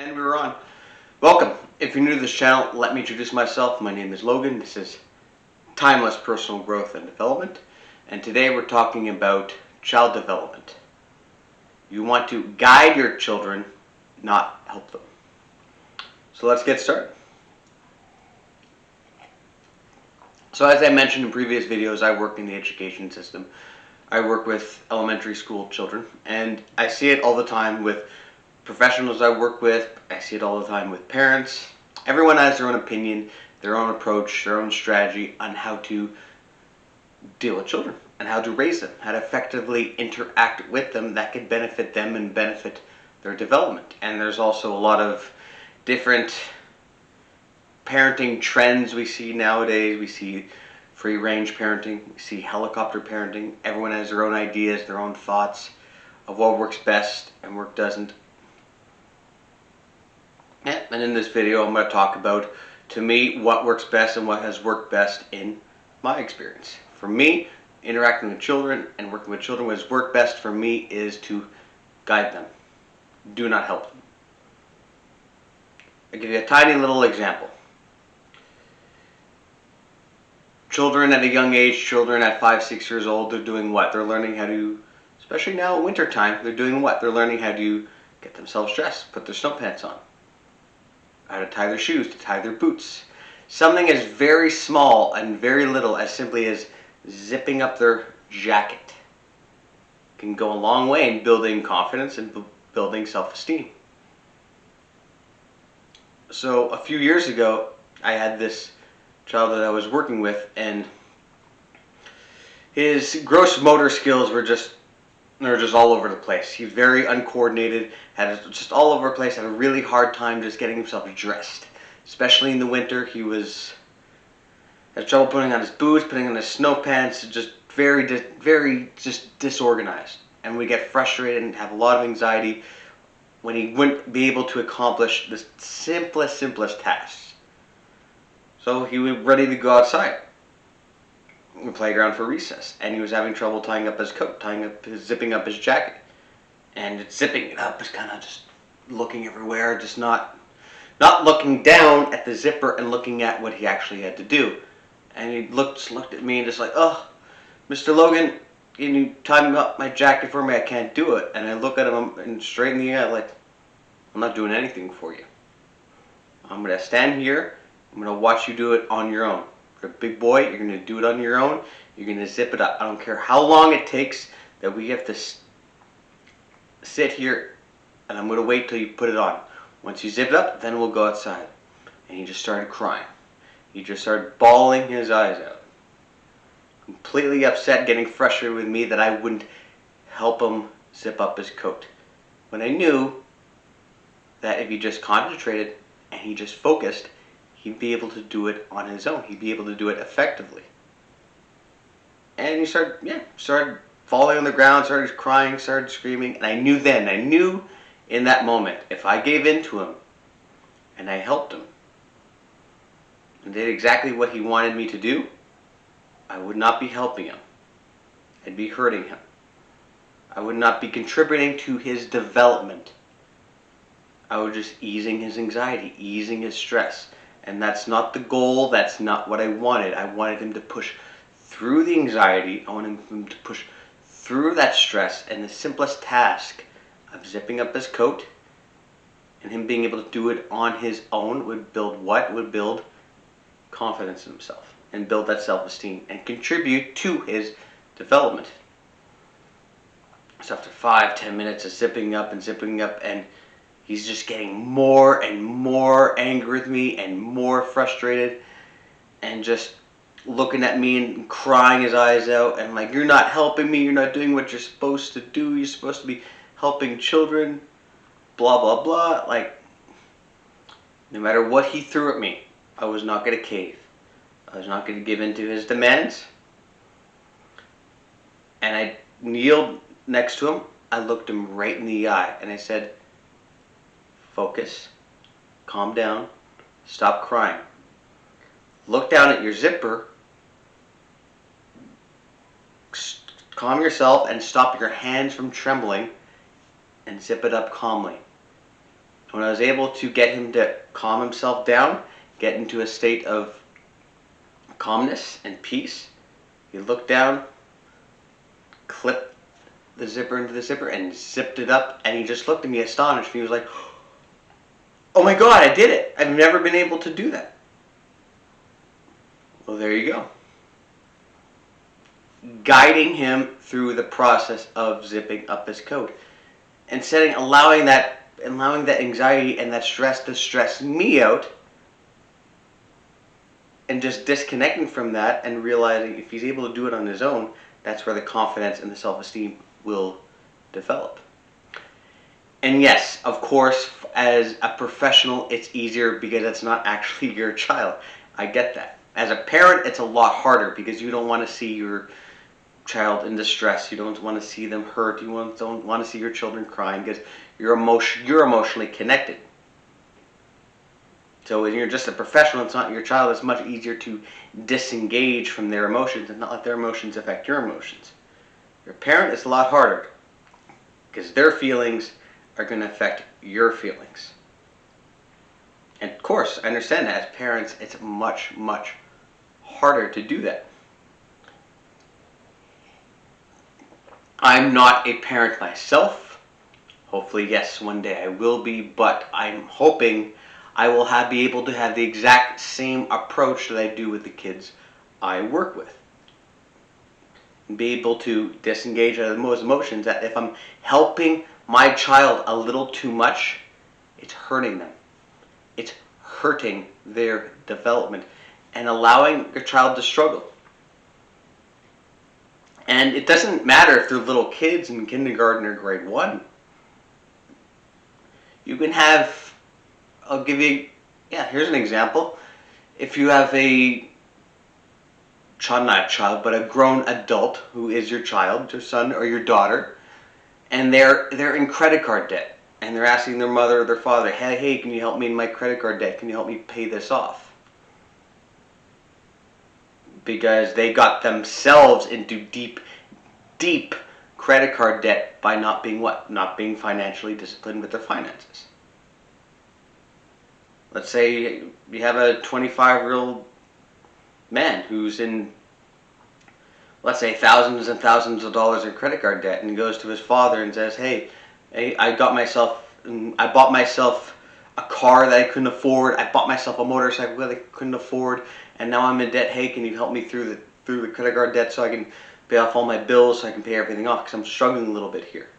And we're on. Welcome. If you're new to this channel, let me introduce myself. My name is Logan. This is Timeless Personal Growth and Development. And today we're talking about child development. You want to guide your children, not help them. So let's get started. So as I mentioned in previous videos, I work in the education system. I work with elementary school children, and I see it all the time with professionals I work with. I see it all the time with parents. Everyone has their own opinion, their own approach, their own strategy on how to deal with children and how to raise them, how to effectively interact with them that could benefit them and benefit their development. And there's also a lot of different parenting trends we see nowadays. We see free range parenting, we see helicopter parenting. Everyone has their own ideas, their own thoughts of what works best and what doesn't. And in this video I'm going to talk about, to me, what works best and what has worked best in my experience. For me, interacting with children and working with children, what has worked best for me is to guide them. Do not help them. I'll give you a tiny little example. Children at a young age, children at 5, 6 years old, they're doing what? They're learning how to, especially now in winter time, they're doing what? They're learning how to get themselves dressed, put their snow pants on, how to tie their shoes, to tie their boots. Something as very small and very little as simply as zipping up their jacket can go a long way in building confidence and building self-esteem. So a few years ago, I had this child that I was working with, and his gross motor skills were just all over the place. He was very uncoordinated, had just all over the place, had a really hard time just getting himself dressed. Especially in the winter, he had trouble putting on his boots, putting on his snow pants, just very disorganized. And we get frustrated and have a lot of anxiety when he wouldn't be able to accomplish the simplest tasks. So he was ready to go outside the playground for recess, and he was having trouble tying up his coat, zipping up his jacket. And zipping it up is kind of just looking everywhere, just not looking down at the zipper and looking at what he actually had to do. And he looked at me and just like, "Oh, Mr. Logan, can you tie up my jacket for me? I can't do it." And I look at him and straight in the eye like, "I'm not doing anything for you. I'm going to stand here. I'm going to watch you do it on your own. You're a big boy. You're going to do it on your own. You're going to zip it up. I don't care how long it takes that we have to sit here, and I'm going to wait till you put it on. Once you zip it up, then we'll go outside." And he just started crying. He just started bawling his eyes out. Completely upset, getting frustrated with me that I wouldn't help him zip up his coat. When I knew that if he just concentrated and he just focused, he'd be able to do it on his own. He'd be able to do it effectively. And he started falling on the ground, started crying, started screaming. And I knew in that moment, if I gave in to him and I helped him and did exactly what he wanted me to do, I would not be helping him. I'd be hurting him. I would not be contributing to his development. I was just easing his anxiety, easing his stress. And that's not the goal. That's not what I wanted. I wanted him to push through the anxiety. I wanted him to push through that stress. And the simplest task of zipping up his coat and him being able to do it on his own would build what? Would build confidence in himself and build that self-esteem and contribute to his development. So after 5-10 minutes of zipping up, and he's just getting more and more angry with me and more frustrated and just looking at me and crying his eyes out and like, "You're not helping me, you're not doing what you're supposed to do, you're supposed to be helping children, blah blah blah." Like, no matter what he threw at me, I was not going to cave. I was not going to give in to his demands. And I kneeled next to him. I looked him right in the eye and I said, "Focus, calm down, stop crying. Look down at your zipper, calm yourself and stop your hands from trembling, and zip it up calmly. When I was able to get him to calm himself down, get into a state of calmness and peace, he looked down, clipped the zipper into the zipper, and zipped it up, and he just looked at me astonished. He was like, "Oh my God, I did it! I've never been able to do that." Well, there you go. Guiding him through the process of zipping up his coat and allowing that anxiety and that stress to stress me out, and just disconnecting from that and realizing if he's able to do it on his own, that's where the confidence and the self-esteem will develop. And yes, of course, as a professional, it's easier because it's not actually your child. I get that. As a parent, it's a lot harder because you don't want to see your child in distress. You don't want to see them hurt. You don't want to see your children crying because you're emotionally connected. So when you're just a professional, it's not your child, it's much easier to disengage from their emotions and not let their emotions affect your emotions. Your parent is a lot harder because their feelings are going to affect your feelings. And of course, I understand that as parents, it's much, much harder to do that. I'm not a parent myself. Hopefully, yes, one day I will be, but I'm hoping I will be able to have the exact same approach that I do with the kids I work with. Be able to disengage out of those emotions, that if I'm helping my child a little too much, it's hurting them. It's hurting their development and allowing your child to struggle. And it doesn't matter if they're little kids in kindergarten or grade 1. You can have, I'll give you, here's an example. If you have a child, not a child, but a grown adult who is your child, your son or your daughter, and they're in credit card debt, and they're asking their mother or their father, hey, can you help me in my credit card debt? Can you help me pay this off? Because they got themselves into deep credit card debt by not being financially disciplined with their finances. Let's say you have a 25-year-old man who's in, let's say, thousands and thousands of dollars in credit card debt, and he goes to his father and says, hey, I bought myself a car that I couldn't afford. I bought myself a motorcycle that I couldn't afford, and now I'm in debt. Hey, can you help me through the credit card debt so I can pay off all my bills, so I can pay everything off, because I'm struggling a little bit here?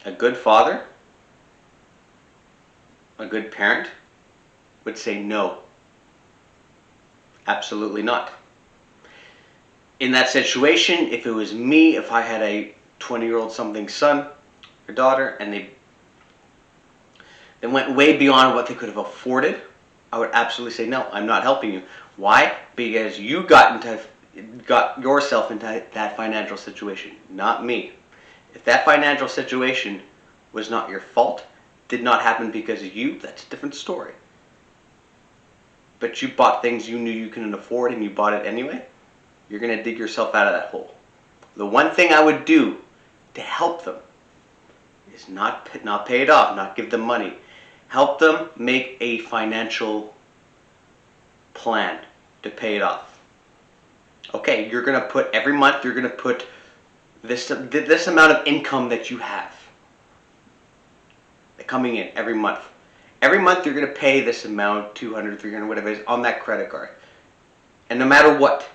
A good father, a good parent would say no. Absolutely not. In that situation, if it was me, if I had a 20-year-old something son or daughter, and they went way beyond what they could have afforded, I would absolutely say no, I'm not helping you. Why? Because you got yourself into that financial situation, not me. If that financial situation was not your fault, did not happen because of you, that's a different story. But you bought things you knew you couldn't afford and you bought it anyway, you're going to dig yourself out of that hole. The one thing I would do to help them is not pay it off, not give them money. Help them make a financial plan to pay it off. Okay, you're going to put every month, you're going to put this amount of income that you have coming in every month. Every month you're going to pay this amount, 200, 300, whatever it is, on that credit card. And no matter what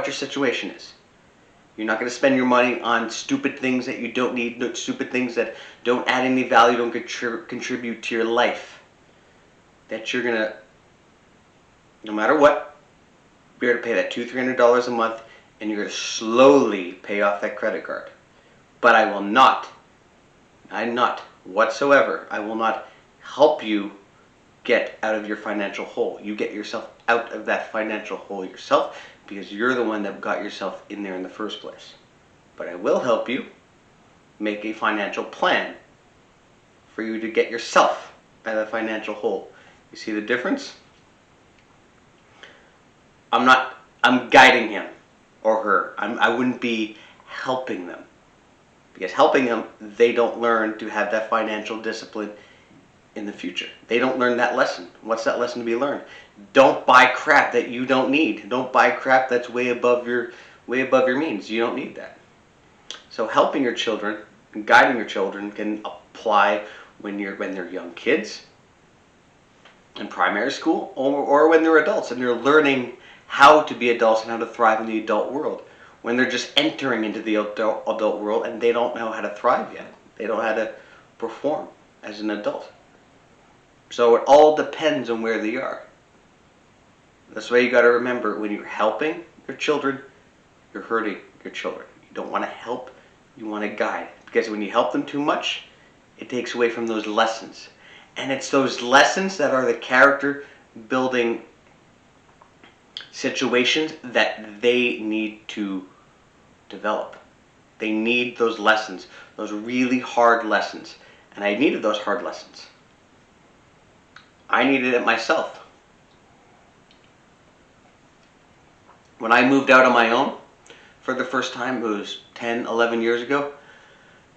your situation is, you're not going to spend your money on stupid things that you don't need, stupid things that don't add any value, don't contribute to your life. That you're going to, no matter what, you're going to pay that $200, $300 a month, and you're going to slowly pay off that credit card. But I will not whatsoever, I will not help you get out of your financial hole. You get yourself out of that financial hole yourself, because you're the one that got yourself in there in the first place. But I will help you make a financial plan for you to get yourself out of the financial hole. You see the difference? I'm guiding him or her. I wouldn't be helping them. Because helping them, they don't learn to have that financial discipline in the future. They don't learn that lesson. What's that lesson to be learned? Don't buy crap that you don't need. Don't buy crap that's way above your means. You don't need that. So helping your children and guiding your children can apply when they're young kids in primary school, or when they're adults and they're learning how to be adults and how to thrive in the adult world. When they're just entering into the adult world and they don't know how to thrive yet. They don't know how to perform as an adult. So it all depends on where they are. That's why you got to remember, when you're helping your children, you're hurting your children. You don't want to help, you want to guide. Because when you help them too much, it takes away from those lessons. And it's those lessons that are the character building situations that they need to develop. They need those lessons, those really hard lessons. And I needed those hard lessons. I needed it myself. When I moved out on my own for the first time, it was 10, 11 years ago,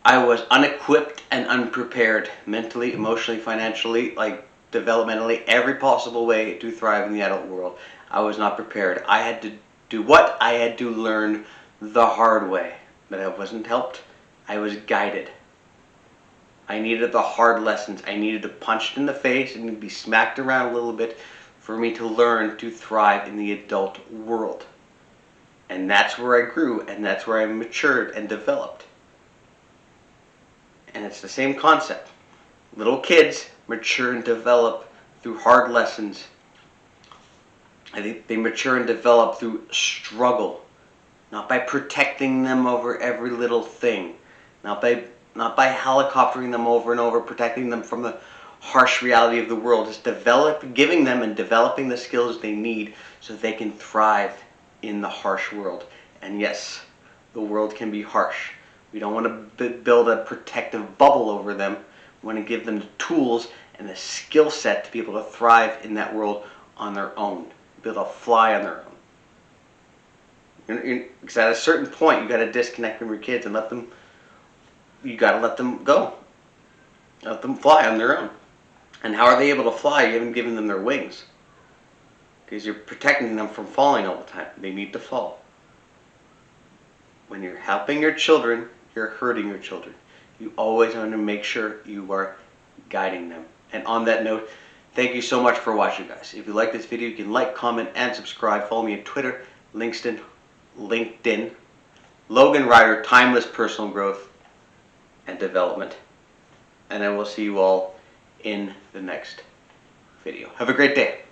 I was unequipped and unprepared mentally, emotionally, financially, like developmentally, every possible way to thrive in the adult world. I was not prepared. I had to do what? I had to learn the hard way. But I wasn't helped. I was guided. I needed the hard lessons. I needed to punch in the face and be smacked around a little bit for me to learn to thrive in the adult world. And that's where I grew, and that's where I matured and developed. And it's the same concept. Little kids mature and develop through hard lessons. I think they mature and develop through struggle, not by protecting them over every little thing, not by helicoptering them over and over, protecting them from the harsh reality of the world. It's giving them and developing the skills they need so they can thrive in the harsh world. And yes, the world can be harsh. We don't want to build a protective bubble over them. We want to give them the tools and the skill set to be able to thrive in that world on their own, be able to fly on their own. Because at a certain point, you got to disconnect from your kids and let them go. Let them fly on their own. And how are they able to fly? You haven't given them their wings. Because you're protecting them from falling all the time. They need to fall. When you're helping your children, you're hurting your children. You always want to make sure you are guiding them. And on that note, thank you so much for watching, guys. If you like this video, you can like, comment, and subscribe. Follow me on Twitter, LinkedIn, Logan Ryder, Timeless Personal Growth and Development. And I will see you all in the next video. Have a great day.